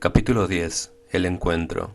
Capítulo 10. El encuentro.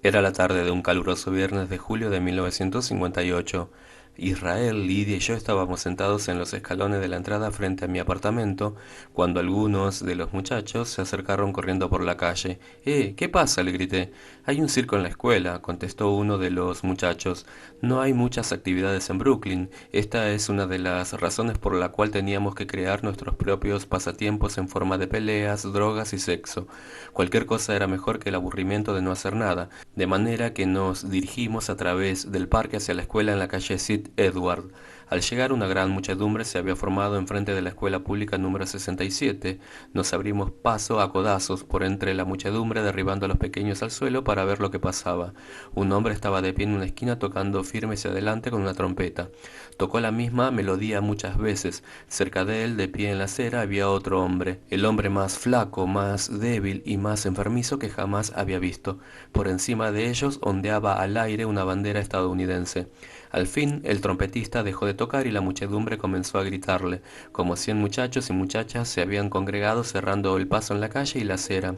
Era la tarde de un caluroso viernes de julio de 1958. Israel, Lidia y yo estábamos sentados en los escalones de la entrada frente a mi apartamento, cuando algunos de los muchachos se acercaron corriendo por la calle. ¿Qué pasa?, le grité. Hay un circo en la escuela, contestó uno de los muchachos. No hay muchas actividades en Brooklyn. Esta es una de las razones por la cual teníamos que crear nuestros propios pasatiempos en forma de peleas, drogas y sexo. Cualquier cosa era mejor que el aburrimiento de no hacer nada, de manera que nos dirigimos a través del parque hacia la escuela en la calle Sid Edward. Al llegar, una gran muchedumbre se había formado enfrente de la escuela pública número 67. Nos abrimos paso a codazos por entre la muchedumbre, derribando a los pequeños al suelo para ver lo que pasaba. Un hombre estaba de pie en una esquina tocando firme hacia adelante con una trompeta. Tocó la misma melodía muchas veces. Cerca de él, de pie en la acera, había otro hombre, el hombre más flaco, más débil y más enfermizo que jamás había visto. Por encima de ellos ondeaba al aire una bandera estadounidense. Al fin, el trompetista dejó de tocar y la muchedumbre comenzó a gritarle. Como 100 muchachos y muchachas se habían congregado cerrando el paso en la calle y la acera.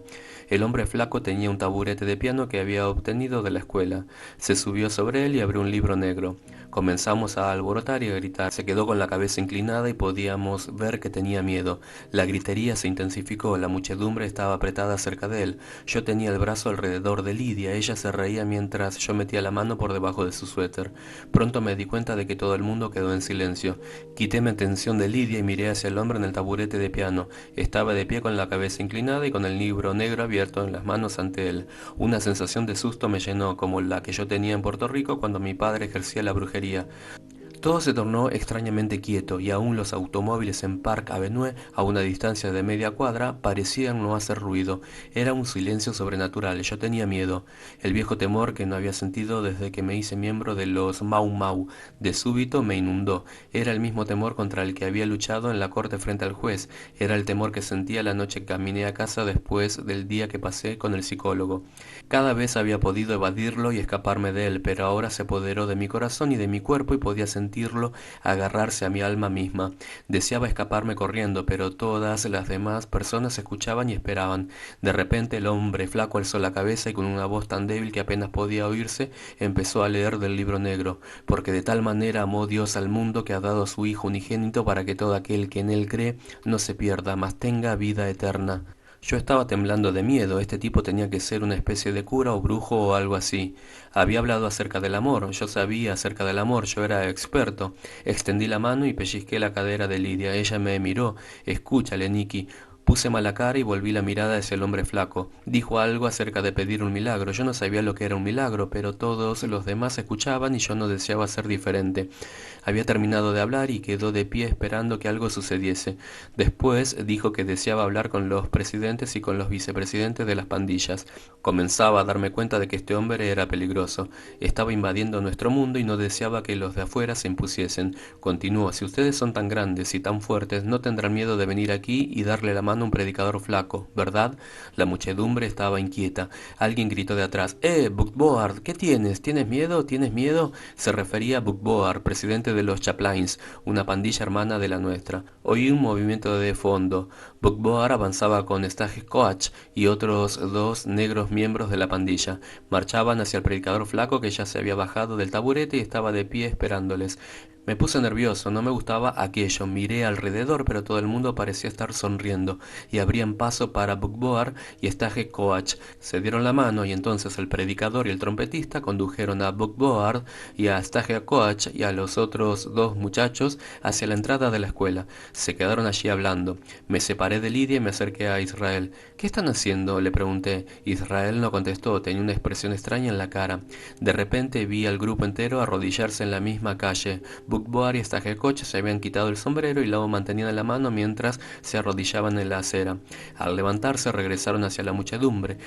El hombre flaco tenía un taburete de piano que había obtenido de la escuela. Se subió sobre él y abrió un libro negro. Comenzamos a alborotar y a gritar. Se quedó con la cabeza inclinada y podíamos ver que tenía miedo. La gritería se intensificó, la muchedumbre estaba apretada cerca de él. Yo tenía el brazo alrededor de Lidia, ella se reía mientras yo metía la mano por debajo de su suéter. Pronto me di cuenta de que todo el mundo quedó en silencio. Quité mi atención de Lidia y miré hacia el hombre en el taburete de piano. Estaba de pie con la cabeza inclinada y con el libro negro abierto en las manos ante él. Una sensación de susto me llenó, como la que yo tenía en Puerto Rico cuando mi padre ejercía la brujería. Todo se tornó extrañamente quieto, y aún los automóviles en Park Avenue, a una distancia de media cuadra, parecían no hacer ruido. Era un silencio sobrenatural. Yo tenía miedo, el viejo temor que no había sentido desde que me hice miembro de los Mau Mau. De súbito me inundó. Era el mismo temor contra el que había luchado en la corte frente al juez. Era el temor que sentía la noche que caminé a casa después del día que pasé con el psicólogo. Cada vez había podido evadirlo y escaparme de él, pero ahora se apoderó de mi corazón y de mi cuerpo y podía sentirlo agarrarse a mi alma misma. Deseaba escaparme corriendo, pero todas las demás personas escuchaban y esperaban. De repente el hombre flaco alzó la cabeza y con una voz tan débil que apenas podía oírse, empezó a leer del libro negro. Porque de tal manera amó Dios al mundo que ha dado a su Hijo unigénito para que todo aquel que en él cree no se pierda, mas tenga vida eterna. Yo estaba temblando de miedo. Este tipo tenía que ser una especie de cura o brujo o algo así. Había hablado acerca del amor, yo sabía acerca del amor, yo era experto. Extendí la mano y pellizqué la cadera de Lidia. Ella me miró. Escúchale, Nicky. Puse mala cara y volví la mirada hacia el hombre flaco. Dijo algo acerca de pedir un milagro. Yo no sabía lo que era un milagro, pero todos los demás escuchaban y yo no deseaba ser diferente. Había terminado de hablar y quedó de pie esperando que algo sucediese. Después dijo que deseaba hablar con los presidentes y con los vicepresidentes de las pandillas. Comenzaba a darme cuenta de que este hombre era peligroso. Estaba invadiendo nuestro mundo y no deseaba que los de afuera se impusiesen. Continuó: si ustedes son tan grandes y tan fuertes, no tendrán miedo de venir aquí y darle la mano a un predicador flaco, ¿verdad? La muchedumbre estaba inquieta. Alguien gritó de atrás: Bookboard, ¿qué tienes? ¿Tienes miedo? ¿Tienes miedo? Se refería a Bookboard, presidente de los Chaplains, una pandilla hermana de la nuestra. Oí un movimiento de fondo. Bookboard avanzaba con Stagecoach y otros dos negros miembros de la pandilla. Marchaban hacia el predicador flaco, que ya se había bajado del taburete y estaba de pie esperándoles. Me puse nervioso, no me gustaba aquello. Miré alrededor, pero todo el mundo parecía estar sonriendo, y abrían paso para Bookboard y Stagecoach. Se dieron la mano, y entonces el predicador y el trompetista condujeron a Bookboard y a Stagecoach y a los otros dos muchachos hacia la entrada de la escuela. Se quedaron allí hablando. Me separé de Lidia y me acerqué a Israel. ¿Qué están haciendo?, le pregunté. Israel no contestó, tenía una expresión extraña en la cara. De repente vi al grupo entero arrodillarse en la misma calle. Bookboard y Stagecoach se habían quitado el sombrero y lo mantenían en la mano mientras se arrodillaban en la acera. Al levantarse regresaron hacia la muchedumbre.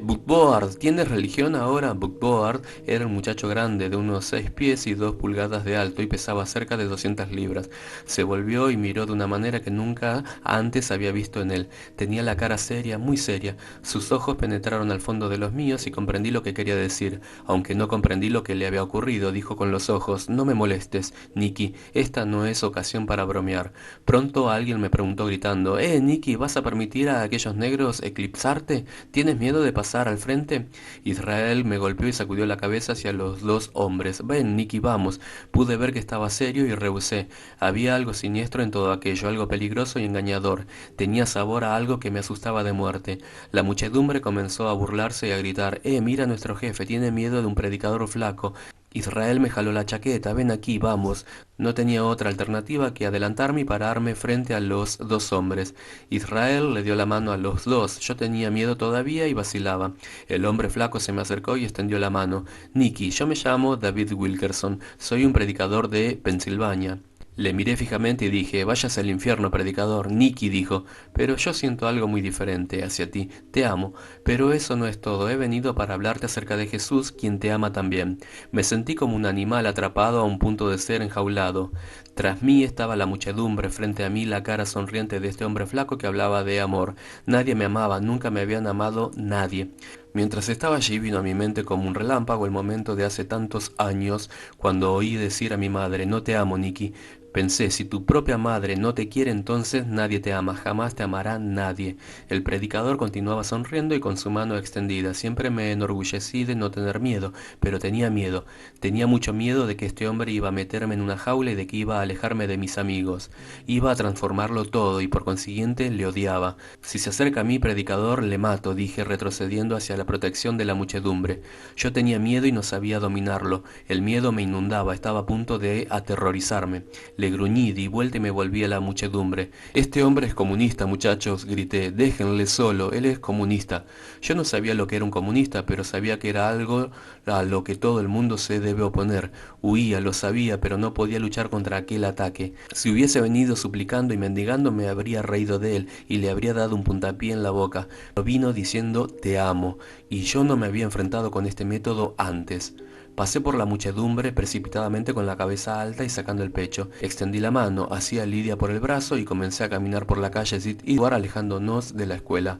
Bookboard, ¿tienes religión ahora? Bookboard era un muchacho grande de unos 6 pies y 2 pulgadas de alto y pesaba cerca de 200 libras. Se volvió y miró miró de una manera que nunca antes había visto en él. Tenía la cara seria, muy seria. Sus ojos penetraron al fondo de los míos y comprendí lo que quería decir. Aunque no comprendí lo que le había ocurrido, dijo con los ojos: no me molestes, Nicky, esta no es ocasión para bromear. Pronto alguien me preguntó gritando: Nicky, ¿vas a permitir a aquellos negros eclipsarte? ¿Tienes miedo de pasar al frente? Israel me golpeó y sacudió la cabeza hacia los dos hombres. Ven, Nicky, vamos. Pude ver que estaba serio y rehusé. Había algo siniestro en todo aquello, algo peligroso y engañador. Tenía sabor a algo que me asustaba de muerte. La muchedumbre comenzó a burlarse y a gritar: mira a nuestro jefe, tiene miedo de un predicador flaco. Israel me jaló la chaqueta. Ven aquí, vamos. No tenía otra alternativa que adelantarme y pararme frente a los dos hombres. Israel le dio la mano a los dos. Yo tenía miedo todavía y vacilaba. El hombre flaco se me acercó y extendió la mano. Nicky, yo me llamo David Wilkerson. Soy un predicador de Pensilvania. Le miré fijamente y dije: váyase al infierno, predicador. Nicky dijo: pero yo siento algo muy diferente hacia ti. Te amo. Pero eso no es todo. He venido para hablarte acerca de Jesús, quien te ama también. Me sentí como un animal atrapado a un punto de ser enjaulado. Tras mí estaba la muchedumbre, frente a mí la cara sonriente de este hombre flaco que hablaba de amor. Nadie me amaba, nunca me habían amado nadie. Mientras estaba allí vino a mi mente como un relámpago el momento de hace tantos años, cuando oí decir a mi madre: no te amo, Nicky. Pensé: si tu propia madre no te quiere, entonces nadie te ama, jamás te amará nadie. El predicador continuaba sonriendo y con su mano extendida. Siempre me enorgullecí de no tener miedo, pero tenía miedo. Tenía mucho miedo de que este hombre iba a meterme en una jaula y de que iba a alejarme de mis amigos. Iba a transformarlo todo y por consiguiente le odiaba. Si se acerca a mí, predicador, le mato, dije, retrocediendo hacia la protección de la muchedumbre. Yo tenía miedo y no sabía dominarlo. El miedo me inundaba, estaba a punto de aterrorizarme. Le gruñí, di vuelta y me volví a la muchedumbre. Este hombre es comunista, muchachos, grité. Déjenle solo, él es comunista. Yo no sabía lo que era un comunista, pero sabía que era algo a lo que todo el mundo se debe oponer. Huía, lo sabía, pero no podía luchar contra aquel ataque. Si hubiese venido suplicando y mendigando, me habría reído de él y le habría dado un puntapié en la boca. Pero vino diciendo: te amo, y yo no me había enfrentado con este método antes. Pasé por la muchedumbre precipitadamente con la cabeza alta y sacando el pecho. Extendí la mano, así a Lidia por el brazo y comencé a caminar por la calle Zit-Idwar alejándonos de la escuela.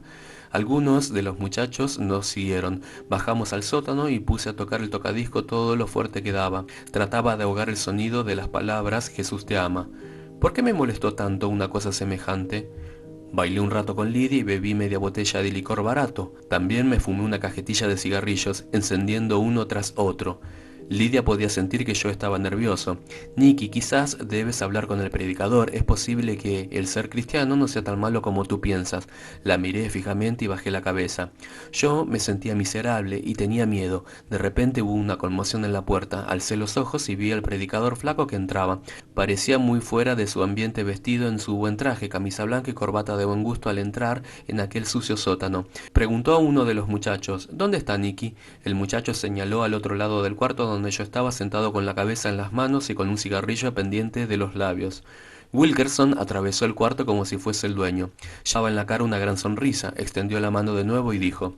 Algunos de los muchachos nos siguieron. Bajamos al sótano y puse a tocar el tocadisco todo lo fuerte que daba. Trataba de ahogar el sonido de las palabras Jesús te ama. ¿Por qué me molestó tanto una cosa semejante? Bailé un rato con Lidia y bebí media botella de licor barato. También me fumé una cajetilla de cigarrillos, encendiendo uno tras otro. Lidia podía sentir que yo estaba nervioso. Nicky, quizás debes hablar con el predicador. Es posible que el ser cristiano no sea tan malo como tú piensas. La miré fijamente y bajé la cabeza. Yo me sentía miserable y tenía miedo. De repente hubo una conmoción en la puerta. Alcé los ojos y vi al predicador flaco que entraba. Parecía muy fuera de su ambiente, vestido en su buen traje, camisa blanca y corbata de buen gusto al entrar en aquel sucio sótano. Preguntó a uno de los muchachos: ¿dónde está Nicky? El muchacho señaló al otro lado del cuarto donde yo estaba sentado con la cabeza en las manos y con un cigarrillo pendiente de los labios. Wilkerson atravesó el cuarto como si fuese el dueño. Llevaba en la cara una gran sonrisa, extendió la mano de nuevo y dijo: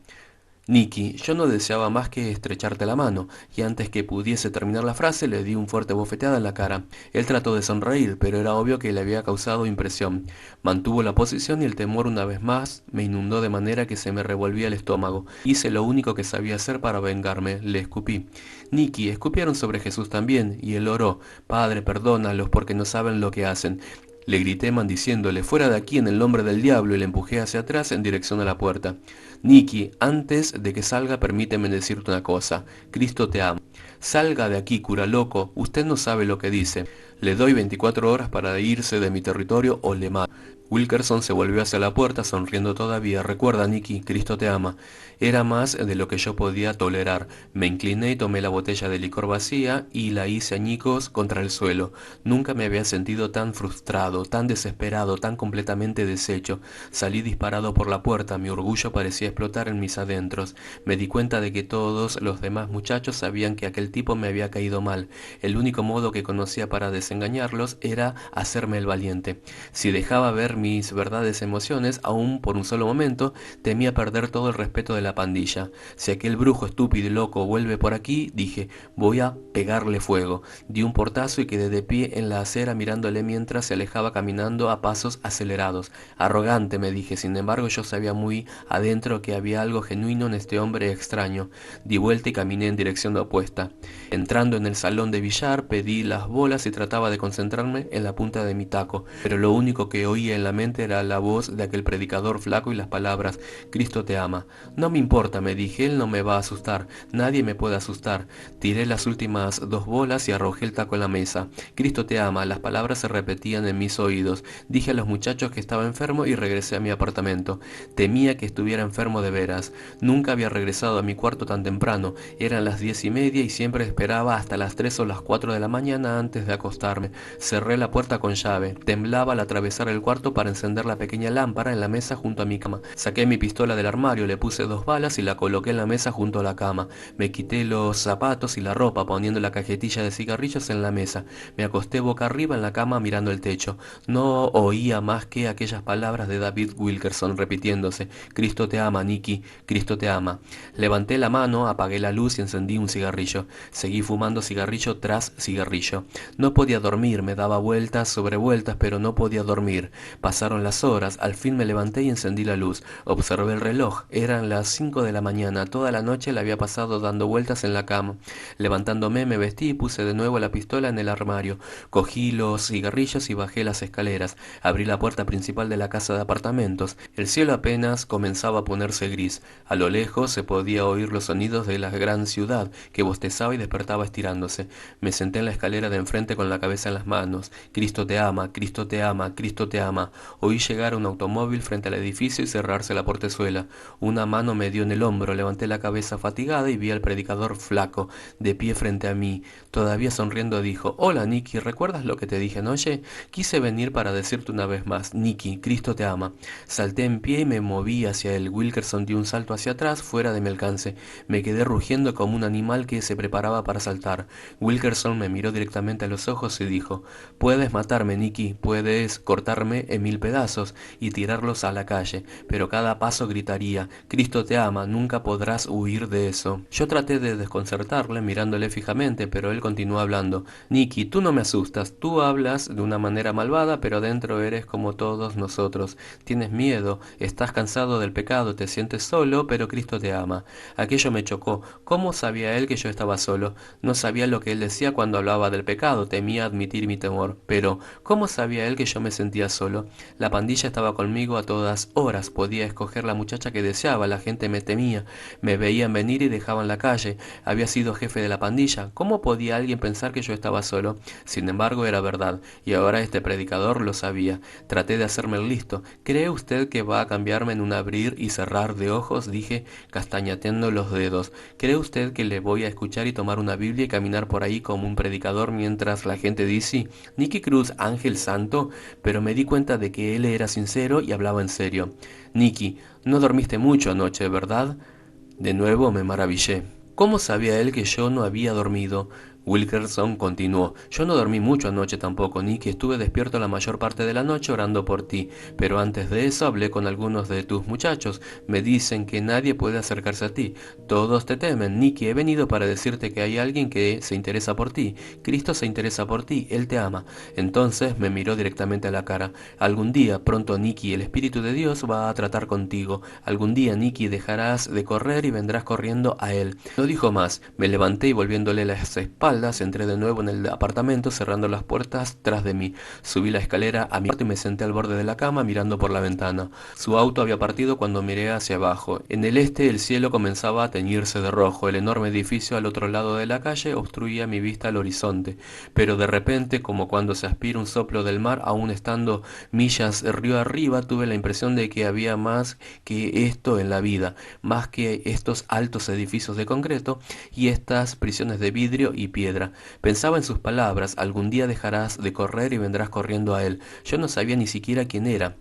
Nicky, yo no deseaba más que estrecharte la mano, y antes que pudiese terminar la frase le di un fuerte bofetada en la cara. Él trató de sonreír, pero era obvio que le había causado impresión. Mantuvo la posición y el temor una vez más me inundó de manera que se me revolvía el estómago. Hice lo único que sabía hacer para vengarme, le escupí. Nicky, escupieron sobre Jesús también, y él oró: Padre, perdónalos porque no saben lo que hacen. Le grité maldiciéndole: fuera de aquí en el nombre del diablo, y le empujé hacia atrás en dirección a la puerta. Nicky, antes de que salga, permíteme decirte una cosa. Cristo te ama. Salga de aquí, cura loco. Usted no sabe lo que dice. Le doy 24 horas para irse de mi territorio o le mato. Wilkerson se volvió hacia la puerta, sonriendo todavía. Recuerda, Nicky, Cristo te ama. Era más de lo que yo podía tolerar. Me incliné y tomé la botella de licor vacía y la hice añicos contra el suelo. Nunca me había sentido tan frustrado, tan desesperado, tan completamente deshecho. Salí disparado por la puerta. Mi orgullo parecía explotar en mis adentros. Me di cuenta de que todos los demás muchachos sabían que aquel tipo me había caído mal. El único modo que conocía para desengañarlos era hacerme el valiente. Si dejaba ver mis verdades emociones, aún por un solo momento, temía perder todo el respeto de la pandilla. Si aquel brujo estúpido y loco vuelve por aquí, dije, voy a pegarle fuego. Di un portazo y quedé de pie en la acera mirándole mientras se alejaba caminando a pasos acelerados. Arrogante, me dije, sin embargo yo sabía muy adentro que había algo genuino en este hombre extraño. Di vuelta y caminé en dirección opuesta. Entrando en el salón de billar, pedí las bolas y trataba de concentrarme en la punta de mi taco, pero lo único que oía en la mente era la voz de aquel predicador flaco y las palabras, Cristo te ama. No me importa, me dije, él no me va a asustar, nadie me puede asustar. Tiré las últimas 2 bolas y arrojé el taco en la mesa. Cristo te ama, las palabras se repetían en mis oídos. Dije a los muchachos que estaba enfermo y regresé a mi apartamento. Temía que estuviera enfermo de veras. Nunca había regresado a mi cuarto tan temprano. Eran las 10:30 y siempre esperaba hasta las 3 o las 4 de la mañana antes de acostarme. Cerré la puerta con llave. Temblaba al atravesar el cuarto para encender la pequeña lámpara en la mesa junto a mi cama. Saqué mi pistola del armario, le puse 2 balas y la coloqué en la mesa junto a la cama. Me quité los zapatos y la ropa poniendo la cajetilla de cigarrillos en la mesa. Me acosté boca arriba en la cama mirando el techo. No oía más que aquellas palabras de David Wilkerson repitiéndose. Cristo te ama, Nicky, Cristo te ama. Levanté la mano, apagué la luz y encendí un cigarrillo. Seguí fumando cigarrillo tras cigarrillo. No podía dormir, me daba vueltas sobre vueltas, pero no podía dormir. Pasaron las horas, al fin me levanté y encendí la luz. Observé el reloj, eran las 5 de la mañana, toda la noche la había pasado dando vueltas en la cama. Levantándome me vestí y puse de nuevo la pistola en el armario. Cogí los cigarrillos y bajé las escaleras. Abrí la puerta principal de la casa de apartamentos. El cielo apenas comenzaba a ponerse gris. A lo lejos se podía oír los sonidos de la gran ciudad, que bostezaba y despertaba estirándose. Me senté en la escalera de enfrente con la cabeza en las manos. Cristo te ama, Cristo te ama, Cristo te ama. Oí llegar un automóvil frente al edificio y cerrarse la portezuela. Una mano me dio en el hombro, levanté la cabeza fatigada y vi al predicador flaco, de pie frente a mí. Todavía sonriendo dijo, hola Nicky, ¿recuerdas lo que te dije anoche? Quise venir para decirte una vez más, Nicky, Cristo te ama. Salté en pie y me moví hacia él. Wilkerson dio un salto hacia atrás, fuera de mi alcance. Me quedé rugiendo como un animal que se preparaba para saltar. Wilkerson me miró directamente a los ojos y dijo, puedes matarme, Nicky, puedes cortarme en 1000 pedazos y tirarlos a la calle, pero cada paso gritaría, Cristo te ama, nunca podrás huir de eso. Yo traté de desconcertarle mirándole fijamente, pero él continuó hablando. Nicky, tú no me asustas, tú hablas de una manera malvada, pero dentro eres como todos nosotros. Tienes miedo, estás cansado del pecado, te sientes solo, pero Cristo te ama. Aquello me chocó. ¿Cómo sabía él que yo estaba solo? No sabía lo que él decía cuando hablaba del pecado, temía admitir mi temor. Pero, ¿cómo sabía él que yo me sentía solo? La pandilla estaba conmigo a todas horas, podía escoger la muchacha que deseaba, la gente me temía, me veían venir y dejaban la calle. Había sido jefe de la pandilla. ¿Cómo podía alguien pensar que yo estaba solo? Sin embargo, era verdad, y ahora este predicador lo sabía. Traté de hacerme el listo. ¿Cree usted que va a cambiarme en un abrir y cerrar de ojos? Dije, castañeteando los dedos. ¿Cree usted que le voy a escuchar y tomar una Biblia y caminar por ahí como un predicador mientras la gente dice, Nicky Cruz, ángel santo? Pero me di cuenta de que él era sincero y hablaba en serio. Nicky, no dormiste mucho anoche, ¿verdad? De nuevo me maravillé. ¿Cómo sabía él que yo no había dormido? Wilkerson continuó, yo no dormí mucho anoche tampoco, Nicky, estuve despierto la mayor parte de la noche orando por ti, pero antes de eso hablé con algunos de tus muchachos, me dicen que nadie puede acercarse a ti, todos te temen, Nicky, he venido para decirte que hay alguien que se interesa por ti, Cristo se interesa por ti, Él te ama. Entonces me miró directamente a la cara, algún día, pronto Nicky, el Espíritu de Dios va a tratar contigo, algún día Nicky dejarás de correr y vendrás corriendo a Él. No dijo más, me levanté y volviéndole las espaldas, entré de nuevo en el apartamento cerrando las puertas tras de mí. Subí la escalera a mi cuarto y me senté al borde de la cama mirando por la ventana. Su auto había partido cuando miré hacia abajo. En el este el cielo comenzaba a teñirse de rojo. El enorme edificio al otro lado de la calle obstruía mi vista al horizonte. Pero de repente, como cuando se aspira un soplo del mar, aún estando millas río arriba, tuve la impresión de que había más que esto en la vida, más que estos altos edificios de concreto y estas prisiones de vidrio y piedra. Pensaba en sus palabras, algún día dejarás de correr y vendrás corriendo a él. Yo no sabía ni siquiera quién era,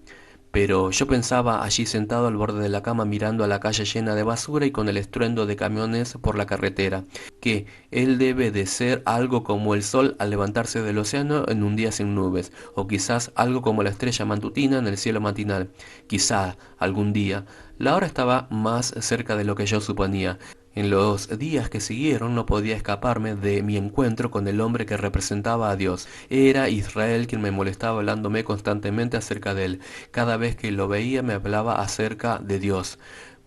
Pero yo pensaba allí sentado al borde de la cama mirando a la calle llena de basura y con el estruendo de camiones por la carretera, que él debe de ser algo como el sol al levantarse del océano en un día sin nubes, o quizás algo como la estrella matutina en el cielo matinal. Quizá algún día. La hora estaba más cerca de lo que yo suponía. En los días que siguieron no podía escaparme de mi encuentro con el hombre que representaba a Dios. Era Israel quien me molestaba hablándome constantemente acerca de él. Cada vez que lo veía me hablaba acerca de Dios.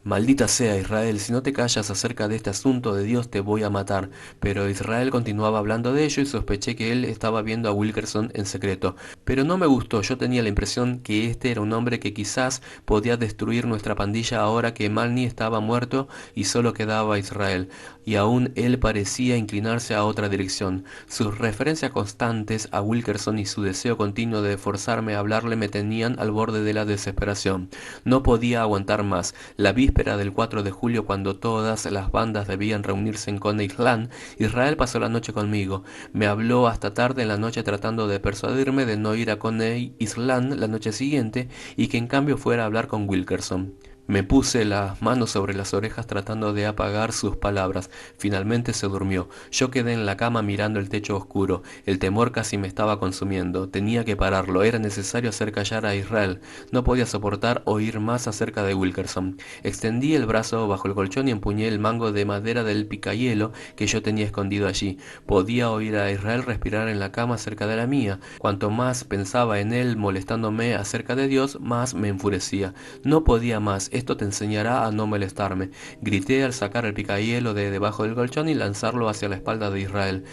Maldita sea Israel, si no te callas acerca de este asunto de Dios te voy a matar. Pero Israel continuaba hablando de ello y sospeché que él estaba viendo a Wilkerson en secreto. Pero no me gustó, yo tenía la impresión que este era un hombre que quizás podía destruir nuestra pandilla ahora que Malny estaba muerto y solo quedaba Israel. Y aún él parecía inclinarse a otra dirección. Sus referencias constantes a Wilkerson y su deseo continuo de forzarme a hablarle me tenían al borde de la desesperación. No podía aguantar más. La víspera del 4 de julio, cuando todas las bandas debían reunirse en Coney Island, Israel pasó la noche conmigo. Me habló hasta tarde en la noche tratando de persuadirme de no ir a Coney Island la noche siguiente y que en cambio fuera a hablar con Wilkerson. Me puse las manos sobre las orejas tratando de apagar sus palabras. Finalmente se durmió. Yo quedé en la cama mirando el techo oscuro. El temor casi me estaba consumiendo. Tenía que pararlo. Era necesario hacer callar a Israel. No podía soportar oír más acerca de Wilkerson. Extendí el brazo bajo el colchón y empuñé el mango de madera del picahielo que yo tenía escondido allí. Podía oír a Israel respirar en la cama cerca de la mía. Cuanto más pensaba en él molestándome acerca de Dios, más me enfurecía. No podía más. Esto te enseñará a no molestarme. Grité al sacar el picahielo de debajo del colchón y lanzarlo hacia la espalda de Israel.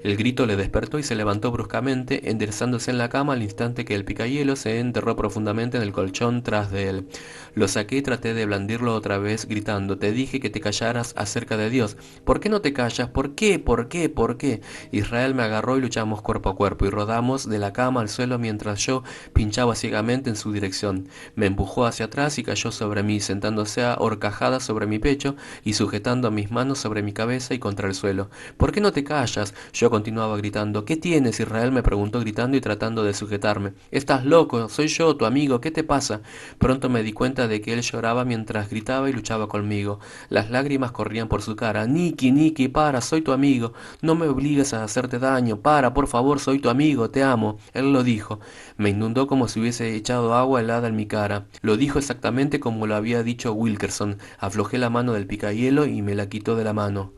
El grito le despertó y se levantó bruscamente, enderezándose en la cama al instante que el picahielo se enterró profundamente en el colchón tras de él. Lo saqué y traté de blandirlo otra vez, gritando: te dije que te callaras acerca de Dios. ¿Por qué no te callas? ¿Por qué? ¿Por qué? ¿Por qué? Israel me agarró y luchamos cuerpo a cuerpo y rodamos de la cama al suelo mientras yo pinchaba ciegamente en su dirección. Me empujó hacia atrás y cayó sobre mí, sentándose a horcajadas sobre mi pecho y sujetando mis manos sobre mi cabeza y contra el suelo. ¿Por qué no te callas? Yo continuaba gritando. ¿Qué tienes? Israel me preguntó gritando y tratando de sujetarme. Estás loco, soy yo, tu amigo, ¿qué te pasa? Pronto me di cuenta de que él lloraba mientras gritaba y luchaba conmigo. Las lágrimas corrían por su cara. Nicky, Nicky, para, soy tu amigo. No me obligues a hacerte daño. Para, por favor, soy tu amigo, te amo. Él lo dijo. Me inundó como si hubiese echado agua helada en mi cara. Lo dijo exactamente como lo había dicho Wilkerson. Aflojé la mano del picahielo y me la quitó de la mano.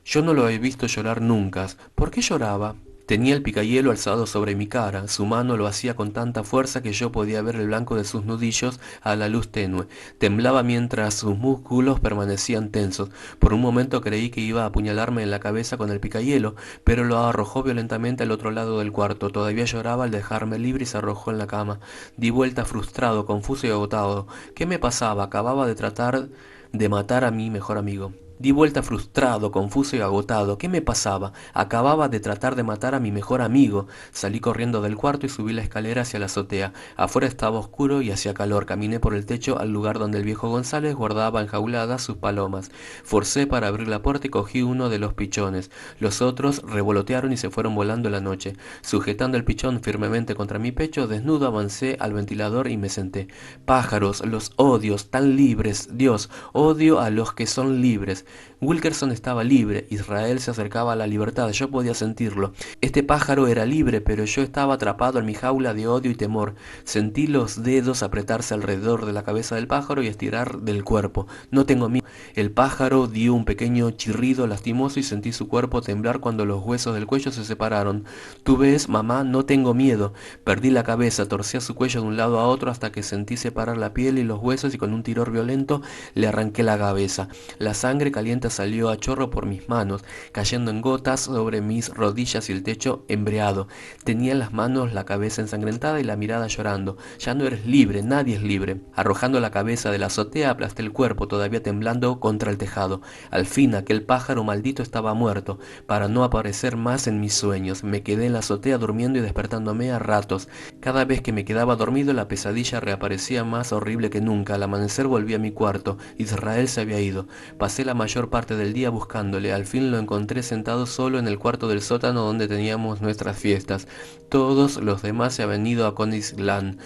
Yo no lo he visto llorar nunca. ¿Por qué lloraba? Tenía el picahielo alzado sobre mi cara. Su mano lo hacía con tanta fuerza que yo podía ver el blanco de sus nudillos a la luz tenue. Temblaba mientras sus músculos permanecían tensos. Por un momento creí que iba a apuñalarme en la cabeza con el picahielo, pero lo arrojó violentamente al otro lado del cuarto. Todavía lloraba al dejarme libre y se arrojó en la cama. Di vuelta frustrado, confuso y agotado. ¿Qué me pasaba? Acababa de tratar de matar a mi mejor amigo. Di vuelta frustrado, confuso y agotado. ¿Qué me pasaba? Acababa de tratar de matar a mi mejor amigo. Salí corriendo del cuarto y subí la escalera hacia la azotea. Afuera estaba oscuro y hacía calor. Caminé por el techo al lugar donde el viejo González guardaba enjauladas sus palomas. Forcé para abrir la puerta y cogí uno de los pichones. Los otros revolotearon y se fueron volando en la noche. Sujetando el pichón firmemente contra mi pecho, desnudo avancé al ventilador y me senté. Pájaros, los odios, tan libres. Dios, odio a los que son libres. Wilkerson estaba libre, Israel se acercaba a la libertad, yo podía sentirlo. Este pájaro era libre, pero yo estaba atrapado en mi jaula de odio y temor. Sentí los dedos apretarse alrededor de la cabeza del pájaro y estirar del cuerpo. No tengo miedo. El pájaro dio un pequeño chirrido lastimoso y sentí su cuerpo temblar cuando los huesos del cuello se separaron. Tú ves, mamá, no tengo miedo. Perdí la cabeza, torcía su cuello de un lado a otro hasta que sentí separar la piel y los huesos y con un tirón violento le arranqué la cabeza. La sangre caliente salió a chorro por mis manos, cayendo en gotas sobre mis rodillas y el techo embreado. Tenía en las manos la cabeza ensangrentada y la mirada llorando. Ya no eres libre, nadie es libre. Arrojando la cabeza de la azotea, aplasté el cuerpo, todavía temblando, contra el tejado. Al fin, aquel pájaro maldito estaba muerto, para no aparecer más en mis sueños. Me quedé en la azotea durmiendo y despertándome a ratos. Cada vez que me quedaba dormido, la pesadilla reaparecía más horrible que nunca. Al amanecer volví a mi cuarto. Israel se había ido. Pasé la mayor parte del día buscándole. Al fin lo encontré sentado solo en el cuarto del sótano donde teníamos nuestras fiestas. Todos los demás se habían ido a Conisland.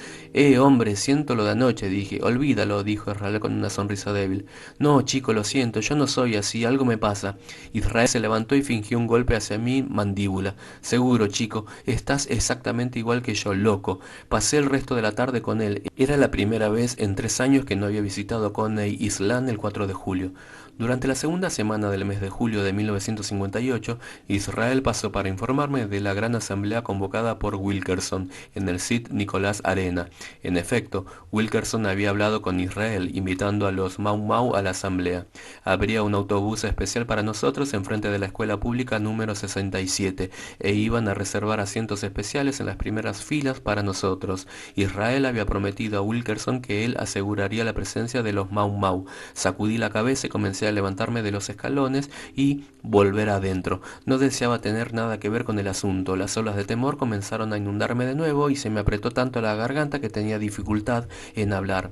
Hombre, siento lo de anoche, dije. Olvídalo, dijo Israel con una sonrisa débil. No, chico, lo siento, yo no soy así, algo me pasa. Israel se levantó y fingió un golpe hacia mi mandíbula. Seguro, chico, estás exactamente igual que yo, loco. Pasé el resto de la tarde con él. Era la primera vez en 3 años que no había visitado Coney Island el 4 de julio. Durante la segunda semana del mes de julio de 1958, Israel pasó para informarme de la gran asamblea convocada por Wilkerson en el St. Nicholas Arena. En efecto, Wilkerson había hablado con Israel, invitando a los Mau Mau a la asamblea. Habría un autobús especial para nosotros enfrente de la escuela pública número 67 e iban a reservar asientos especiales en las primeras filas para nosotros. Israel había prometido a Wilkerson que él aseguraría la presencia de los Mau Mau. Sacudí la cabeza y comencé a levantarme de los escalones y volver adentro. No deseaba tener nada que ver con el asunto. Las olas de temor comenzaron a inundarme de nuevo y se me apretó tanto la garganta que tenía dificultad en hablar.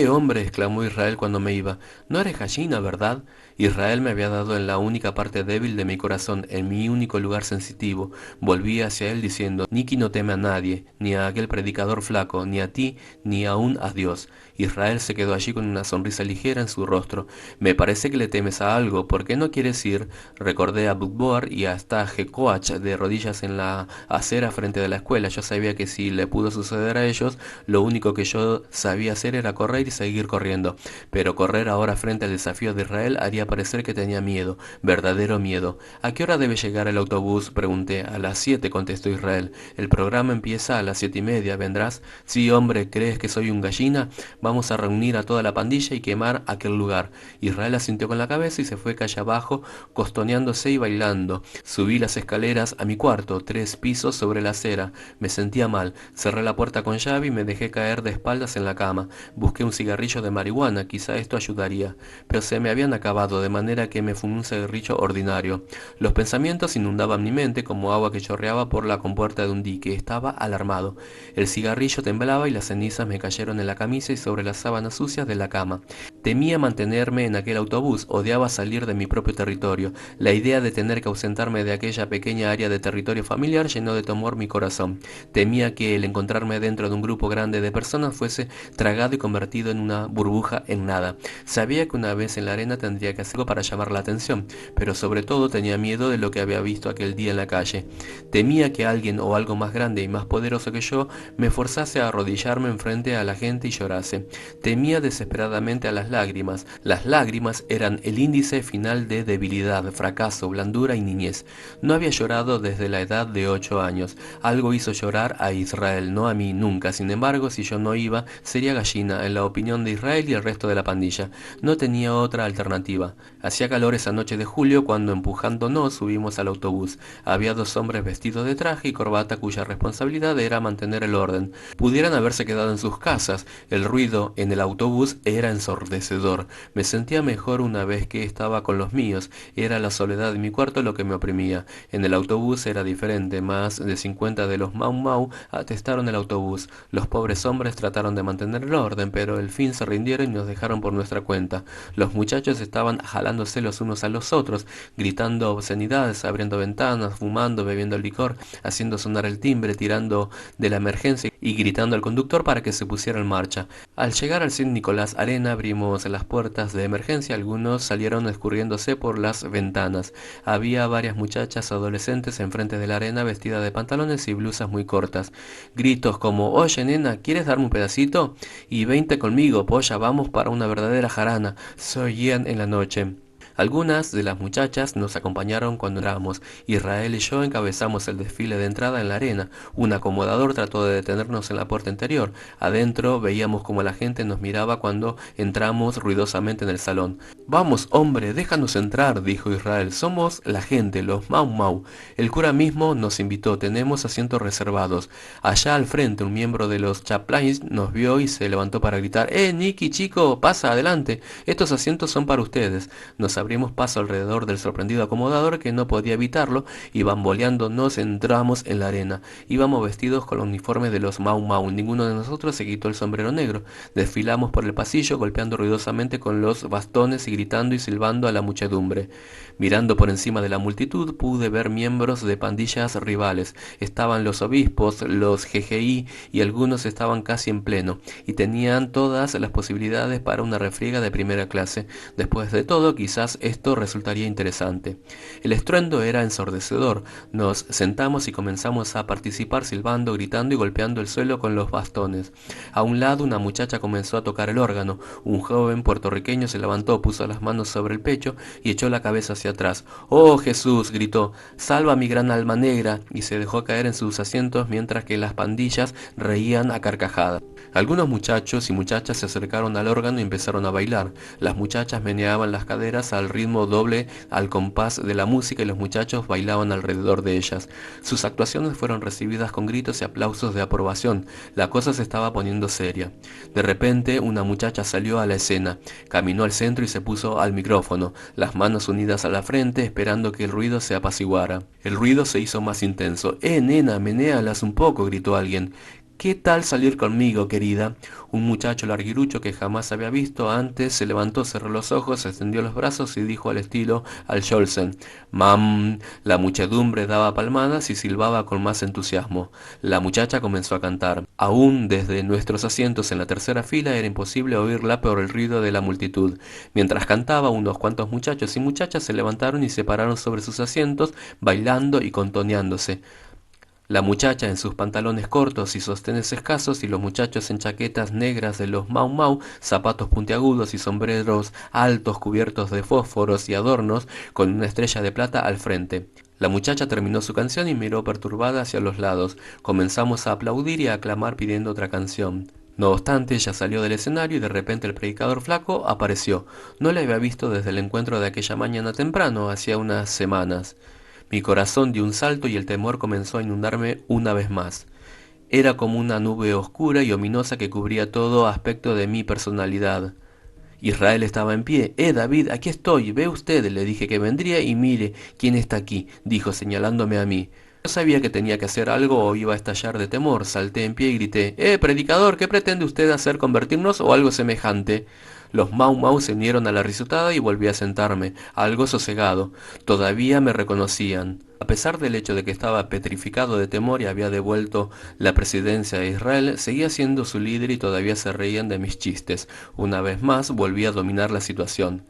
Hombre, exclamó Israel cuando me iba. No eres gallina, ¿verdad? Israel me había dado en la única parte débil de mi corazón, en mi único lugar sensitivo. Volví hacia él diciendo, Nicky no teme a nadie, ni a aquel predicador flaco, ni a ti, ni aún a Dios. Israel se quedó allí con una sonrisa ligera en su rostro. Me parece que le temes a algo, ¿por qué no quieres ir? Recordé a Bookboard y hasta a Jecoach de rodillas en la acera frente de la escuela. Yo sabía que si le pudo suceder a ellos, lo único que yo sabía hacer era correr y seguir corriendo. Pero correr ahora frente al desafío de Israel haría parecer que tenía miedo, verdadero miedo. ¿A qué hora debe llegar el autobús? Pregunté. A las 7, contestó Israel. El programa empieza a las 7:30, ¿vendrás? Sí, hombre, ¿crees que soy un gallina? Vamos a reunir a toda la pandilla y quemar aquel lugar. Israel asintió con la cabeza y se fue calle abajo, costoneándose y bailando. Subí las escaleras a mi cuarto, 3 pisos sobre la acera. Me sentía mal. Cerré la puerta con llave y me dejé caer de espaldas en la cama. Busqué un cigarrillo de marihuana, quizá esto ayudaría. Pero se me habían acabado, de manera que me fumé un cigarrillo ordinario. Los pensamientos inundaban mi mente como agua que chorreaba por la compuerta de un dique. Estaba alarmado. El cigarrillo temblaba y las cenizas me cayeron en la camisa y sobre las sábanas sucias de la cama. Temía mantenerme en aquel autobús, odiaba salir de mi propio territorio. La idea de tener que ausentarme de aquella pequeña área de territorio familiar llenó de temor mi corazón. Temía que el encontrarme dentro de un grupo grande de personas fuese tragado y convertido en una burbuja en nada. Sabía que una vez en la arena tendría que hacer algo para llamar la atención, pero sobre todo tenía miedo de lo que había visto aquel día en la calle. Temía que alguien o algo más grande y más poderoso que yo me forzase a arrodillarme enfrente a la gente y llorase. Temía desesperadamente a las lágrimas. Las lágrimas eran el índice final de debilidad, fracaso, blandura y niñez. No había llorado desde la edad de 8 años. Algo hizo llorar a Israel, no a mí nunca. Sin embargo, si yo no iba, sería gallina, en la opinión de Israel y el resto de la pandilla. No tenía otra alternativa. Hacía calor esa noche de julio cuando empujándonos subimos al autobús. Había 2 hombres vestidos de traje y corbata cuya responsabilidad era mantener el orden. Pudieran haberse quedado en sus casas. El ruido en el autobús era ensordecedor. Me sentía mejor una vez que estaba con los míos. Era la soledad de mi cuarto lo que me oprimía. En el autobús era diferente. Más de 50 de los Mau Mau atestaron el autobús. Los pobres hombres trataron de mantener el orden, pero al fin se rindieron y nos dejaron por nuestra cuenta. Los muchachos estaban jalándose los unos a los otros, gritando obscenidades, abriendo ventanas, fumando, bebiendo licor, haciendo sonar el timbre, tirando de la emergencia y gritando al conductor para que se pusiera en marcha. Al llegar al St. Nicholas Arena abrimos las puertas de emergencia. Algunos salieron escurriéndose por las ventanas. Había varias muchachas adolescentes enfrente de la arena vestidas de pantalones y blusas muy cortas. Gritos como, oye nena, ¿quieres darme un pedacito? Y 20 conmigo, polla, vamos para una verdadera jarana. Se oían en la noche. Algunas de las muchachas nos acompañaron cuando entramos. Israel y yo encabezamos el desfile de entrada en la arena. Un acomodador trató de detenernos en la puerta interior. Adentro veíamos como la gente nos miraba cuando entramos ruidosamente en el salón. Vamos, hombre, déjanos entrar, dijo Israel. Somos la gente, los Mau Mau. El cura mismo nos invitó, tenemos asientos reservados. Allá al frente un miembro de los Chaplains nos vio y se levantó para gritar, Nicky, chico, pasa adelante. Estos asientos son para ustedes. Nos abrió abrimos paso alrededor del sorprendido acomodador que no podía evitarlo y bamboleándonos entramos en la arena. Íbamos vestidos con los uniformes de los Mau Mau. Ninguno de nosotros se quitó el sombrero negro. Desfilamos por el pasillo golpeando ruidosamente con los bastones y gritando y silbando a la muchedumbre. Mirando por encima de la multitud pude ver miembros de pandillas rivales. Estaban los obispos, los GGI y algunos estaban casi en pleno y tenían todas las posibilidades para una refriega de primera clase. Después de todo, quizás esto resultaría interesante. El estruendo era ensordecedor. Nos sentamos y comenzamos a participar silbando, gritando y golpeando el suelo con los bastones. A un lado una muchacha comenzó a tocar el órgano. Un joven puertorriqueño se levantó, puso las manos sobre el pecho y echó la cabeza hacia atrás. ¡Oh, Jesús!, gritó. ¡Salva mi gran alma negra! Y se dejó caer en sus asientos mientras que las pandillas reían a carcajadas. Algunos muchachos y muchachas se acercaron al órgano y empezaron a bailar. Las muchachas meneaban las caderas al ritmo doble al compás de la música y los muchachos bailaban alrededor de ellas. Sus actuaciones fueron recibidas con gritos y aplausos de aprobación. La cosa se estaba poniendo seria. De repente, una muchacha salió a la escena, caminó al centro y se puso al micrófono, las manos unidas a la frente, esperando que el ruido se apaciguara. El ruido se hizo más intenso. Nena, menéalas un poco!, gritó alguien. ¿Qué tal salir conmigo, querida? Un muchacho larguirucho que jamás había visto antes se levantó, cerró los ojos, extendió los brazos y dijo al estilo al Scholzen: «Mam». La muchedumbre daba palmadas y silbaba con más entusiasmo. La muchacha comenzó a cantar. Aún desde nuestros asientos en la tercera fila era imposible oírla por el ruido de la multitud. Mientras cantaba, unos cuantos muchachos y muchachas se levantaron y se pararon sobre sus asientos, bailando y contoneándose. La muchacha en sus pantalones cortos y sostenes escasos y los muchachos en chaquetas negras de los Mau Mau, zapatos puntiagudos y sombreros altos cubiertos de fósforos y adornos con una estrella de plata al frente. La muchacha terminó su canción y miró perturbada hacia los lados. Comenzamos a aplaudir y a aclamar pidiendo otra canción. No obstante, ella salió del escenario y de repente el predicador flaco apareció. No le había visto desde el encuentro de aquella mañana temprano, hacía unas semanas. Mi corazón dio un salto y el temor comenzó a inundarme una vez más. Era como una nube oscura y ominosa que cubría todo aspecto de mi personalidad. Israel estaba en pie. David, aquí estoy. Ve usted, le dije que vendría y mire quién está aquí, dijo señalándome a mí. Yo sabía que tenía que hacer algo o iba a estallar de temor. Salté en pie y grité: predicador, ¿qué pretende usted hacer, convertirnos o algo semejante? Los Mau Mau se unieron a la risotada y volví a sentarme, algo sosegado. Todavía me reconocían. A pesar del hecho de que estaba petrificado de temor y había devuelto la presidencia de Israel, seguía siendo su líder y todavía se reían de mis chistes. Una vez más volví a dominar la situación.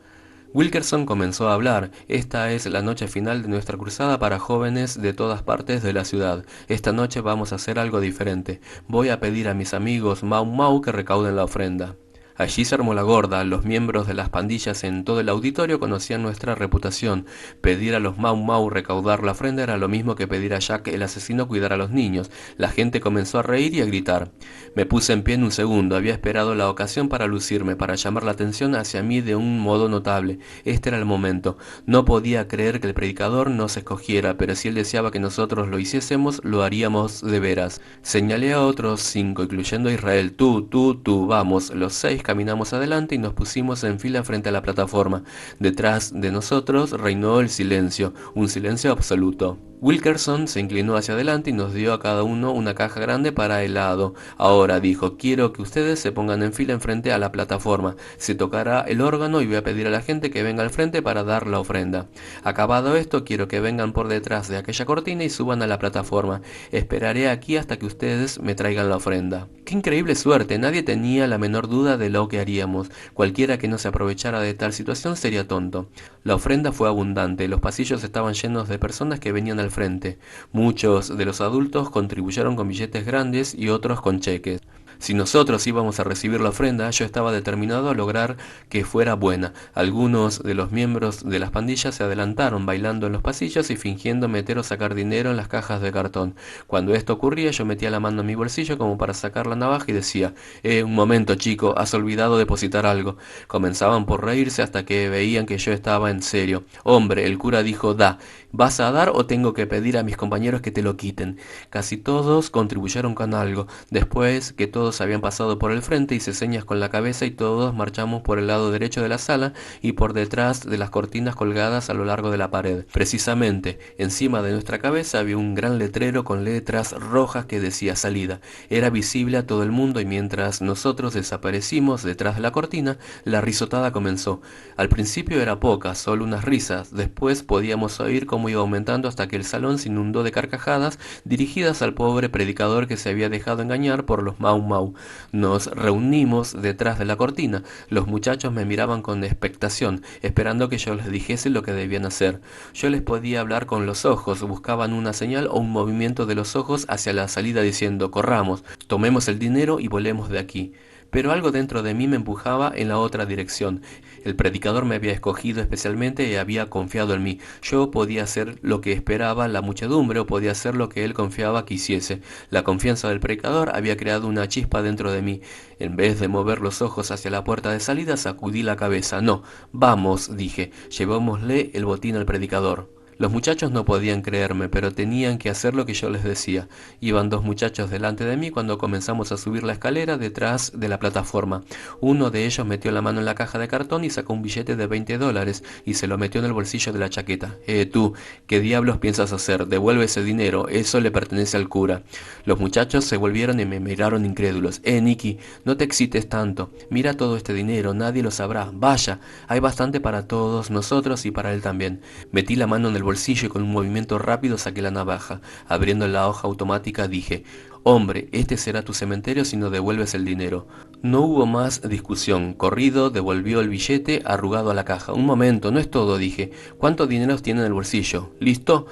Wilkerson comenzó a hablar. Esta es la noche final de nuestra cruzada para jóvenes de todas partes de la ciudad. Esta noche vamos a hacer algo diferente. Voy a pedir a mis amigos Mau Mau que recauden la ofrenda. Allí se armó la gorda. Los miembros de las pandillas en todo el auditorio conocían nuestra reputación. Pedir a los Mau Mau recaudar la ofrenda era lo mismo que pedir a Jack el asesino cuidar a los niños. La gente comenzó a reír y a gritar. Me puse en pie en un segundo. Había esperado la ocasión para lucirme, para llamar la atención hacia mí de un modo notable. Este era el momento. No podía creer que el predicador nos escogiera, pero si él deseaba que nosotros lo hiciésemos, lo haríamos de veras. Señalé a otros 5, incluyendo a Israel. Tú, vamos. Los 6 caminamos adelante y nos pusimos en fila frente a la plataforma. Detrás de nosotros reinó el silencio, un silencio absoluto. Wilkerson se inclinó hacia adelante y nos dio a cada uno una caja grande para helado. Ahora, dijo, quiero que ustedes se pongan en fila enfrente a la plataforma. Se tocará el órgano y voy a pedir a la gente que venga al frente para dar la ofrenda. Acabado esto, quiero que vengan por detrás de aquella cortina y suban a la plataforma. Esperaré aquí hasta que ustedes me traigan la ofrenda. ¡Qué increíble suerte! Nadie tenía la menor duda de lo que haríamos. Cualquiera que no se aprovechara de tal situación sería tonto. La ofrenda fue abundante. Los pasillos estaban llenos de personas que venían al frente. Muchos de los adultos contribuyeron con billetes grandes y otros con cheques. Si nosotros íbamos a recibir la ofrenda, yo estaba determinado a lograr que fuera buena. Algunos de los miembros de las pandillas se adelantaron bailando en los pasillos y fingiendo meter o sacar dinero en las cajas de cartón. Cuando esto ocurría, yo metía la mano en mi bolsillo como para sacar la navaja y decía: un momento, chico, has olvidado depositar algo. Comenzaban por reírse hasta que veían que yo estaba en serio. Hombre, el cura dijo: da. ¿Vas a dar o tengo que pedir a mis compañeros que te lo quiten? Casi todos contribuyeron con algo. Después que todos todos habían pasado por el frente, hice señas con la cabeza y todos marchamos por el lado derecho de la sala y por detrás de las cortinas colgadas a lo largo de la pared. Precisamente, encima de nuestra cabeza había un gran letrero con letras rojas que decía salida. Era visible a todo el mundo y mientras nosotros desaparecimos detrás de la cortina, la risotada comenzó. Al principio era poca, solo unas risas. Después podíamos oír cómo iba aumentando hasta que el salón se inundó de carcajadas dirigidas al pobre predicador que se había dejado engañar por los Mau Mau. Nos reunimos detrás de la cortina. Los muchachos me miraban con expectación, esperando que yo les dijese lo que debían hacer. Yo les podía hablar con los ojos, buscaban una señal o un movimiento de los ojos hacia la salida diciendo corramos, tomemos el dinero y volemos de aquí. Pero algo dentro de mí me empujaba en la otra dirección. El predicador me había escogido especialmente y había confiado en mí. Yo podía hacer lo que esperaba la muchedumbre o podía hacer lo que él confiaba que hiciese. La confianza del predicador había creado una chispa dentro de mí. En vez de mover los ojos hacia la puerta de salida, sacudí la cabeza. No, vamos, dije, llevémosle el botín al predicador. Los muchachos no podían creerme, pero tenían que hacer lo que yo les decía. Iban dos muchachos delante de mí cuando comenzamos a subir la escalera detrás de la plataforma. Uno de ellos metió la mano en la caja de cartón y sacó un billete de $20 y se lo metió en el bolsillo de la chaqueta. Tú, ¿qué diablos piensas hacer? Devuelve ese dinero, eso le pertenece al cura. Los muchachos se volvieron y me miraron incrédulos. Nicky, no te excites tanto. Mira todo este dinero, nadie lo sabrá. Vaya, hay bastante para todos nosotros y para él también. Metí la mano en el bolsillo y con un movimiento rápido saqué la navaja. Abriendo la hoja automática dije, hombre, este será tu cementerio si no devuelves el dinero. No hubo más discusión. Corrido devolvió el billete arrugado a la caja. Un momento, no es todo, dije. ¿Cuánto dinero tiene en el bolsillo? ¿Listo?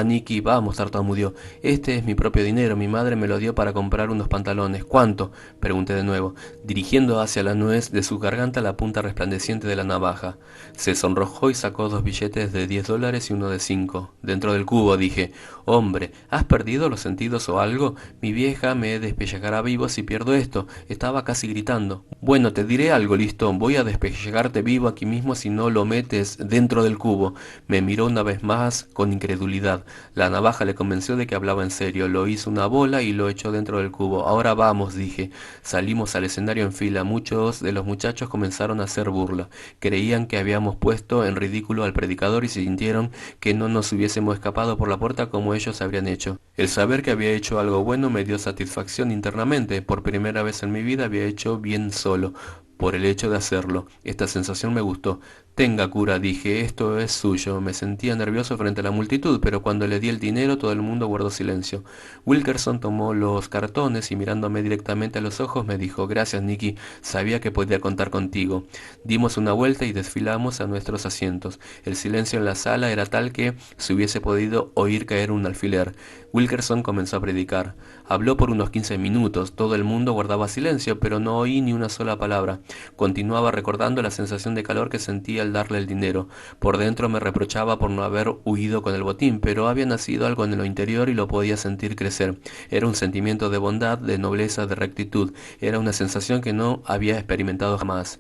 Nicky, vamos, tartamudeó. Este es mi propio dinero. Mi madre me lo dio para comprar unos pantalones. ¿Cuánto? Pregunté de nuevo, dirigiendo hacia la nuez de su garganta la punta resplandeciente de la navaja. Se sonrojó y sacó dos billetes de $10 y uno de 5. Dentro del cubo dije, hombre, ¿has perdido los sentidos o algo? Mi vieja me despellejará vivo si pierdo esto. Estaba casi gritando. Bueno, te diré algo, Listón. Voy a despellejarte vivo aquí mismo si no lo metes dentro del cubo. Me miró una vez más con incredulidad. La navaja le convenció de que hablaba en serio. Lo hizo una bola y lo echó dentro del cubo. Ahora vamos, dije. Salimos al escenario en fila. Muchos de los muchachos comenzaron a hacer burla. Creían que habíamos puesto en ridículo al predicador y sintieron que no nos hubiésemos escapado por la puerta como ellos habrían hecho. El saber que había hecho algo bueno me dio satisfacción internamente. Por primera vez en mi vida había hecho bien solo, por el hecho de hacerlo. Esta sensación me gustó. Tenga, cura, dije, esto es suyo. Me sentía nervioso frente a la multitud, pero cuando le di el dinero todo el mundo guardó silencio. Wilkerson tomó los cartones y mirándome directamente a los ojos me dijo, gracias, Nicky, sabía que podía contar contigo. Dimos una vuelta y desfilamos a nuestros asientos. El silencio en la sala era tal que se hubiese podido oír caer un alfiler. Wilkerson comenzó a predicar. Habló por unos 15 minutos. Todo el mundo guardaba silencio, pero no oí ni una sola palabra. Continuaba recordando la sensación de calor que sentía al darle el dinero. Por dentro me reprochaba por no haber huido con el botín, pero había nacido algo en lo interior y lo podía sentir crecer. Era un sentimiento de bondad, de nobleza, de rectitud. Era una sensación que no había experimentado jamás.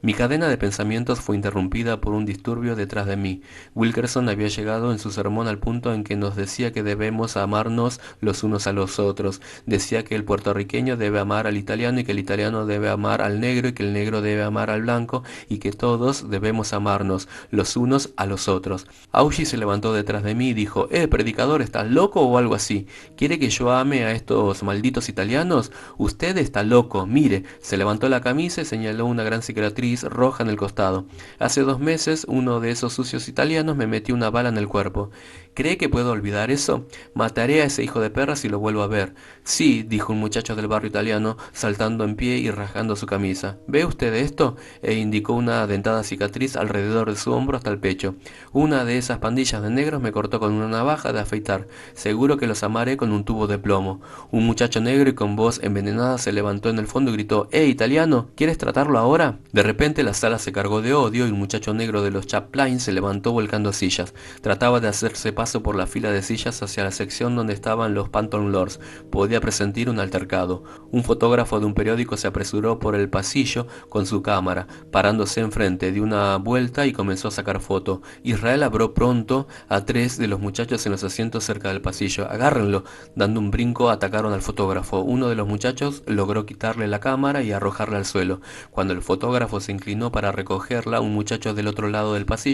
Mi cadena de pensamientos fue interrumpida por un disturbio detrás de mí. Wilkerson había llegado en su sermón al punto en que nos decía que debemos amarnos los unos a los otros. Decía que el puertorriqueño debe amar al italiano y que el italiano debe amar al negro y que el negro debe amar al blanco y que todos debemos amarnos los unos a los otros. Augie se levantó detrás de mí y dijo, predicador, ¿estás loco o algo así? ¿Quiere que yo ame a estos malditos italianos? Usted está loco, mire. Se levantó la camisa y señaló una gran cicatriz roja en el costado. Hace 2 meses uno de esos sucios italianos me metió una bala en el cuerpo. ¿Cree que puedo olvidar eso? Mataré a ese hijo de perra si lo vuelvo a ver. Sí, dijo un muchacho del barrio italiano, saltando en pie y rasgando su camisa. ¿Ve usted esto? E indicó una dentada cicatriz alrededor de su hombro hasta el pecho. Una de esas pandillas de negros me cortó con una navaja de afeitar. Seguro que los amaré con un tubo de plomo. Un muchacho negro y con voz envenenada se levantó en el fondo y gritó, italiano, ¿quieres tratarlo ahora? De repente la sala se cargó de odio y un muchacho negro de los Chaplain se levantó volcando sillas. Trataba de hacerse paso por la fila de sillas hacia la sección donde estaban los Phantom Lords. Podía presentir un altercado. Un fotógrafo de un periódico se apresuró por el pasillo con su cámara, parándose enfrente, dio una vuelta y comenzó a sacar foto. Israel abrió pronto a 3 de los muchachos en los asientos cerca del pasillo. ¡Agárrenlo! Dando un brinco, atacaron al fotógrafo. Uno de los muchachos logró quitarle la cámara y arrojarla al suelo. Cuando el fotógrafo se inclinó para recogerla, un muchacho del otro lado del pasillo,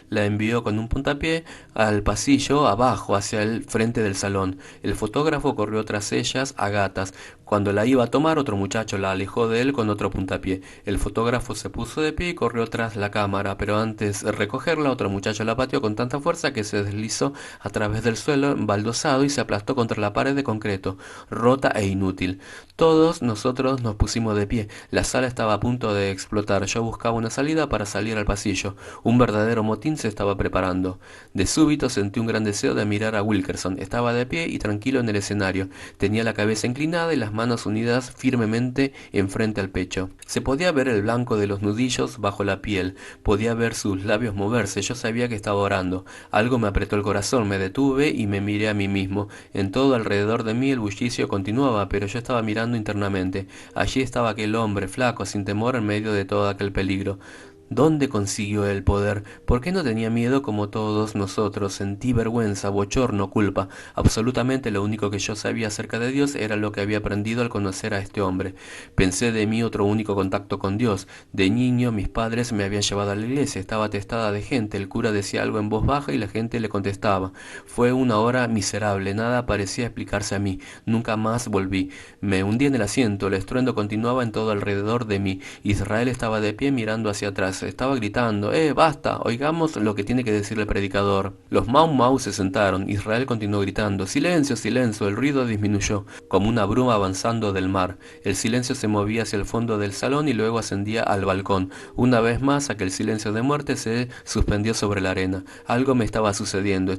la envió con un puntapié al pasillo abajo, hacia el frente del salón. El fotógrafo corrió tras ellas a gatas. Cuando la iba a tomar, otro muchacho la alejó de él con otro puntapié. El fotógrafo se puso de pie y corrió tras la cámara, pero antes de recogerla, otro muchacho la pateó con tanta fuerza que se deslizó a través del suelo embaldosado y se aplastó contra la pared de concreto, rota e inútil. Todos nosotros nos pusimos de pie. La sala estaba a punto de explotar. Yo buscaba una salida para salir al pasillo. Un verdadero motín se estaba preparando. De súbito sentí un gran deseo de mirar a Wilkerson. Estaba de pie y tranquilo en el escenario. Tenía la cabeza inclinada y las manos unidas firmemente enfrente al pecho. Se podía ver el blanco de los nudillos bajo la piel. Podía ver sus labios moverse. Yo sabía que estaba orando. Algo me apretó el corazón. Me detuve y me miré a mí mismo. En todo alrededor de mí el bullicio continuaba, pero yo estaba mirando internamente. Allí estaba aquel hombre, flaco, sin temor en medio de todo aquel peligro. ¿Dónde consiguió el poder? ¿Por qué no tenía miedo como todos nosotros? Sentí vergüenza, bochorno, culpa. Absolutamente lo único que yo sabía acerca de Dios era lo que había aprendido al conocer a este hombre. Pensé de mí otro único contacto con Dios. De niño mis padres me habían llevado a la iglesia, estaba atestada de gente, el cura decía algo en voz baja y la gente le contestaba. Fue una hora miserable, nada parecía explicarse a mí. Nunca más volví. Me hundí en el asiento, el estruendo continuaba en todo alrededor de mí. Israel estaba de pie mirando hacia atrás. Estaba gritando, basta, oigamos lo que tiene que decir el predicador. Los Mau Mau se sentaron. Israel continuó gritando, silencio, silencio. El ruido disminuyó, como una bruma avanzando del mar. El silencio se movía hacia el fondo del salón y luego ascendía al balcón. Una vez más, aquel silencio de muerte se suspendió sobre la arena. Algo me estaba sucediendo.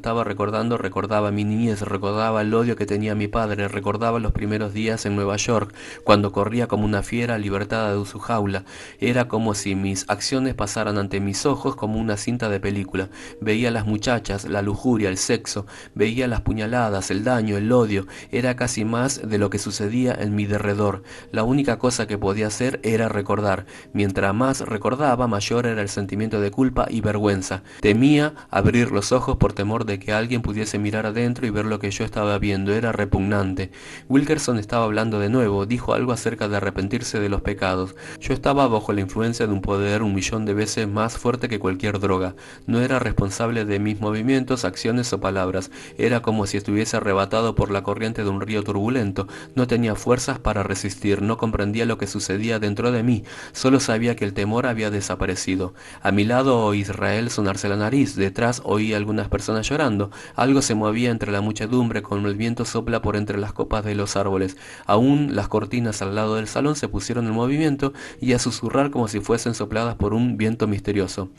Recordaba mi niñez, recordaba el odio que tenía mi padre, recordaba los primeros días en Nueva York, cuando corría como una fiera libertada de su jaula. Era como si mis acciones pasaran ante mis ojos como una cinta de película. Veía las muchachas, la lujuria, el sexo, veía las puñaladas, el daño, el odio. Era casi más de lo que sucedía en mi derredor. La única cosa que podía hacer era recordar. Mientras más recordaba, mayor era el sentimiento de culpa y vergüenza. Temía abrir los ojos por temor de que alguien pudiese mirar adentro y ver lo que yo estaba viendo. Era repugnante. Wilkerson estaba hablando de nuevo. Dijo algo acerca de arrepentirse de los pecados. Yo estaba bajo la influencia de un poder 1.000.000 de veces más fuerte que cualquier droga. No era responsable de mis movimientos, acciones o palabras. Era como si estuviese arrebatado por la corriente de un río turbulento. No tenía fuerzas para resistir. No comprendía lo que sucedía dentro de mí. Solo sabía que el temor había desaparecido. A mi lado oí Israel sonarse la nariz. Detrás oí algunas personas llorando. Algo se movía entre la muchedumbre como el viento sopla por entre las copas de los árboles. Aún las cortinas al lado del salón se pusieron en movimiento y a susurrar como si fuesen sopladas por un viento misterioso.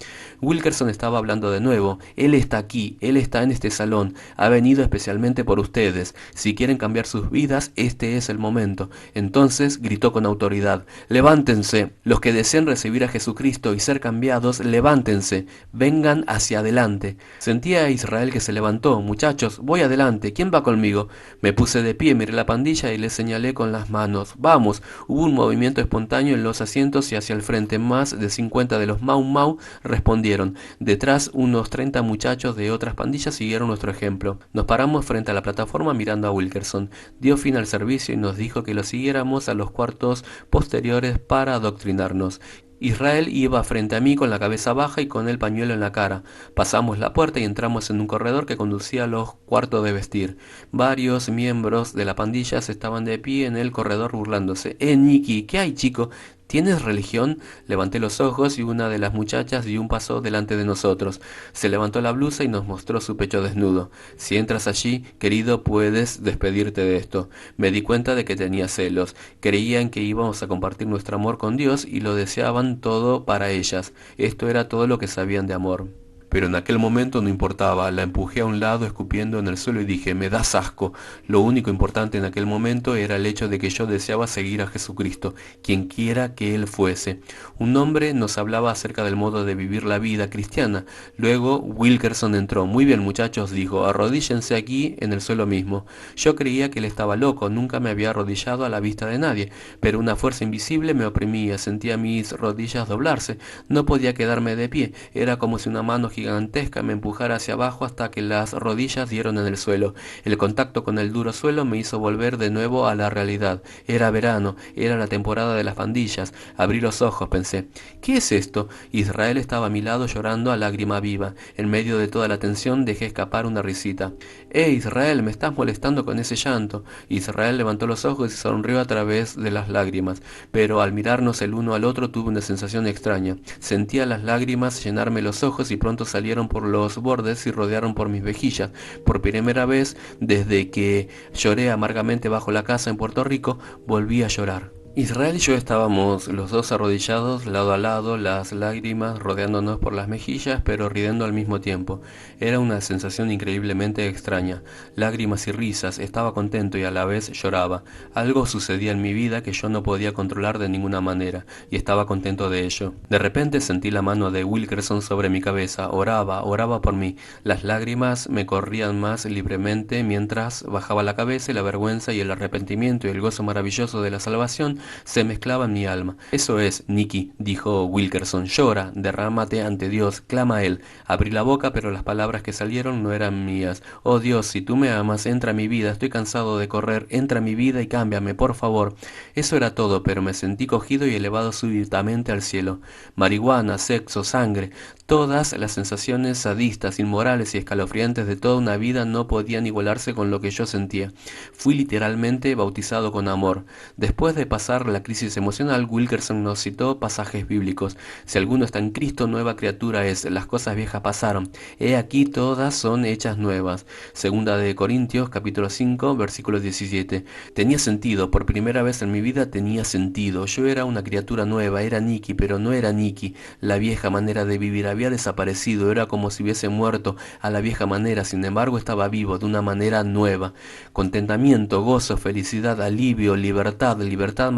Wilkerson estaba hablando de nuevo. Él está aquí, él está en este salón, ha venido especialmente por ustedes. Si quieren cambiar sus vidas, este es el momento. Entonces gritó con autoridad, levántense, los que deseen recibir a Jesucristo y ser cambiados, levántense, vengan hacia adelante. Sentía a Israel que se levantó. Muchachos, voy adelante, ¿quién va conmigo? Me puse de pie, miré la pandilla y les señalé con las manos. Vamos. Hubo un movimiento espontáneo en los asientos y hacia el frente. Más de 50 de los Mau Mau respondieron. Detrás, unos 30 muchachos de otras pandillas siguieron nuestro ejemplo. Nos paramos frente a la plataforma mirando a Wilkerson. Dio fin al servicio y nos dijo que lo siguiéramos a los cuartos posteriores para adoctrinarnos. Israel iba frente a mí con la cabeza baja y con el pañuelo en la cara. Pasamos la puerta y entramos en un corredor que conducía a los cuartos de vestir. Varios miembros de la pandilla estaban de pie en el corredor burlándose. Nicky, ¿qué hay, chico? ¿Tienes religión? Levanté los ojos y una de las muchachas dio un paso delante de nosotros. Se levantó la blusa y nos mostró su pecho desnudo. Si entras allí, querido, puedes despedirte de esto. Me di cuenta de que tenía celos. Creían que íbamos a compartir nuestro amor con Dios y lo deseaban todo para ellas. Esto era todo lo que sabían de amor. pero en aquel momento no importaba. La empujé a un lado escupiendo en el suelo y dije, me das asco. Lo único importante en aquel momento era el hecho de que yo deseaba seguir a Jesucristo, quien quiera que él fuese. Un hombre nos hablaba acerca del modo de vivir la vida cristiana. Luego Wilkerson entró. Muy bien, muchachos, dijo, arrodíllense aquí en el suelo mismo. Yo creía que él estaba loco, nunca me había arrodillado a la vista de nadie, pero una fuerza invisible me oprimía, sentía mis rodillas doblarse, no podía quedarme de pie, era como si una mano gigantesca me empujara hacia abajo hasta que las rodillas dieron en el suelo. El contacto con el duro suelo me hizo volver de nuevo a la realidad. Era verano, era la temporada de las pandillas. Abrí los ojos, pensé, ¿qué es esto? Israel estaba a mi lado llorando a lágrima viva. En medio de toda la tensión dejé escapar una risita. Israel, me estás molestando con ese llanto. Israel levantó los ojos y sonrió a través de las lágrimas, pero al mirarnos el uno al otro tuve una sensación extraña. Sentía las lágrimas llenarme los ojos y pronto salieron por los bordes y rodearon por mis mejillas. Por primera vez desde que lloré amargamente bajo la casa en Puerto Rico, volví a llorar. Israel y yo estábamos los dos arrodillados lado a lado, las lágrimas rodeándonos por las mejillas, pero riendo al mismo tiempo. Era una sensación increíblemente extraña. Lágrimas y risas, estaba contento y a la vez lloraba. Algo sucedía en mi vida que yo no podía controlar de ninguna manera, y estaba contento de ello. De repente sentí la mano de Wilkerson sobre mi cabeza, oraba por mí. Las lágrimas me corrían más libremente mientras bajaba la cabeza y la vergüenza y el arrepentimiento y el gozo maravilloso de la salvación se mezclaba en mi alma. Eso es, Nicky, dijo Wilkerson, llora, derrámate ante Dios, clama a él. Abrí la boca, pero las palabras que salieron no eran mías. Oh Dios, si tú me amas, entra a mi vida, estoy cansado de correr, entra a mi vida y cámbiame, por favor. Eso era todo, pero me sentí cogido y elevado súbitamente al cielo. Marihuana, sexo, sangre, todas las sensaciones sadistas, inmorales y escalofriantes de toda una vida no podían igualarse con lo que yo sentía. Fui literalmente bautizado con amor. Después de pasar la crisis emocional, Wilkerson nos citó pasajes bíblicos. Si alguno está en Cristo, nueva criatura es. Las cosas viejas pasaron. He aquí todas son hechas nuevas. Segunda de Corintios, capítulo 5, versículo 17. Tenía sentido. Por primera vez en mi vida tenía sentido. Yo era una criatura nueva. Era Nicky, pero no era Nicky. La vieja manera de vivir había desaparecido. Era como si hubiese muerto a la vieja manera. Sin embargo, estaba vivo de una manera nueva. Contentamiento, gozo, felicidad, alivio, libertad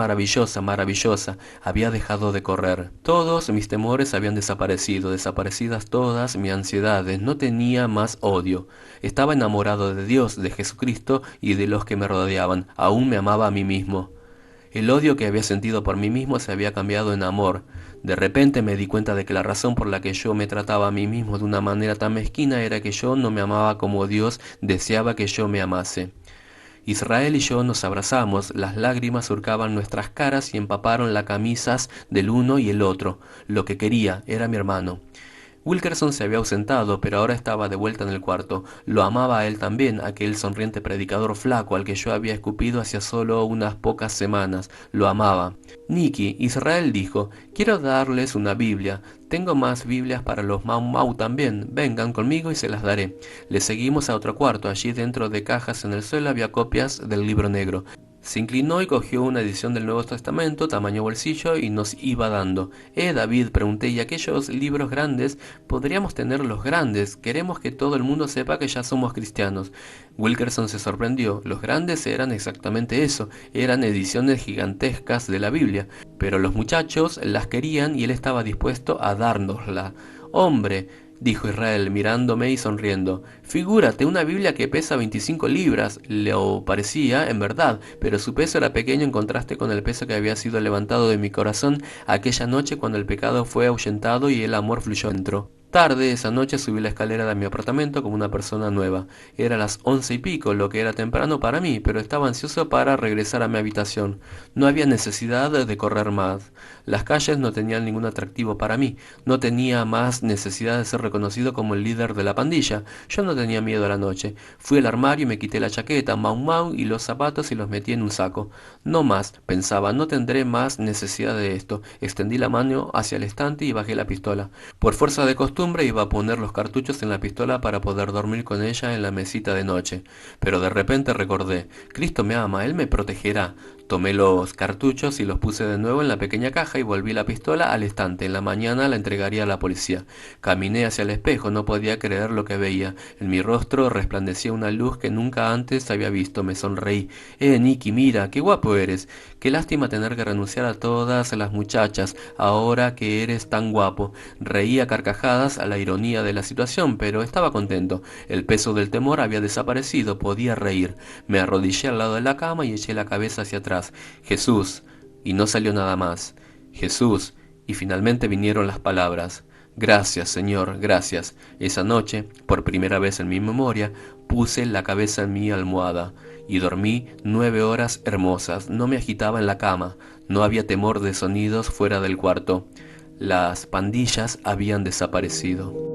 maravillosa, maravillosa, había dejado de correr. Todos mis temores habían desaparecido, desaparecidas todas mis ansiedades, no tenía más odio. Estaba enamorado de Dios, de Jesucristo y de los que me rodeaban, aún me amaba a mí mismo. El odio que había sentido por mí mismo se había cambiado en amor. De repente me di cuenta de que la razón por la que yo me trataba a mí mismo de una manera tan mezquina era que yo no me amaba como Dios deseaba que yo me amase. Israel y yo nos abrazamos, las lágrimas surcaban nuestras caras y empaparon las camisas del uno y el otro. Lo que quería era mi hermano. Wilkerson se había ausentado, pero ahora estaba de vuelta en el cuarto. Lo amaba a él también, aquel sonriente predicador flaco al que yo había escupido hacía solo unas pocas semanas. Lo amaba. Nicky, Israel dijo, quiero darles una Biblia. Tengo más Biblias para los Mau Mau también. Vengan conmigo y se las daré. Le seguimos a otro cuarto. Allí dentro de cajas en el suelo había copias del libro negro. Se inclinó y cogió una edición del Nuevo Testamento, tamaño bolsillo, y nos iba dando. David, pregunté, ¿y aquellos libros grandes? Podríamos tener los grandes. Queremos que todo el mundo sepa que ya somos cristianos. Wilkerson se sorprendió. Los grandes eran exactamente eso. Eran ediciones gigantescas de la Biblia. Pero los muchachos las querían y él estaba dispuesto a dárnosla. ¡Hombre!, dijo Israel mirándome y sonriendo. Figúrate, una Biblia que pesa 25 libras. Lo parecía, en verdad, pero su peso era pequeño en contraste con el peso que había sido levantado de mi corazón aquella noche cuando el pecado fue ahuyentado y el amor fluyó dentro. Tarde esa noche subí la escalera de mi apartamento como una persona nueva. Era las 11:00 lo que era temprano para mí, pero estaba ansioso para regresar a mi habitación. No había necesidad de correr más. Las calles no tenían ningún atractivo para mí. No tenía más necesidad de ser reconocido como el líder de la pandilla. Yo no tenía miedo a la noche. Fui al armario y me quité la chaqueta, Mau Mau y los zapatos y los metí en un saco. No más, pensaba, no tendré más necesidad de esto. Extendí la mano hacia el estante y bajé la pistola. Por fuerza de costumbre iba a poner los cartuchos en la pistola para poder dormir con ella en la mesita de noche. Pero de repente recordé, Cristo me ama, Él me protegerá. Tomé los cartuchos y los puse de nuevo en la pequeña caja y volví la pistola al estante. En la mañana la entregaría a la policía. Caminé hacia el espejo, no podía creer lo que veía. En mi rostro resplandecía una luz que nunca antes había visto. Me sonreí. Nicky, mira, qué guapo eres. Qué lástima tener que renunciar a todas las muchachas, ahora que eres tan guapo. Reí a carcajadas a la ironía de la situación, pero estaba contento. El peso del temor había desaparecido, podía reír. Me arrodillé al lado de la cama y eché la cabeza hacia atrás. Jesús, y no salió nada más. Jesús, y finalmente vinieron las palabras. Gracias, Señor, gracias. Esa noche, por primera vez en mi memoria, puse la cabeza en mi almohada y dormí 9 horas hermosas. No me agitaba en la cama, no había temor de sonidos fuera del cuarto. Las pandillas habían desaparecido.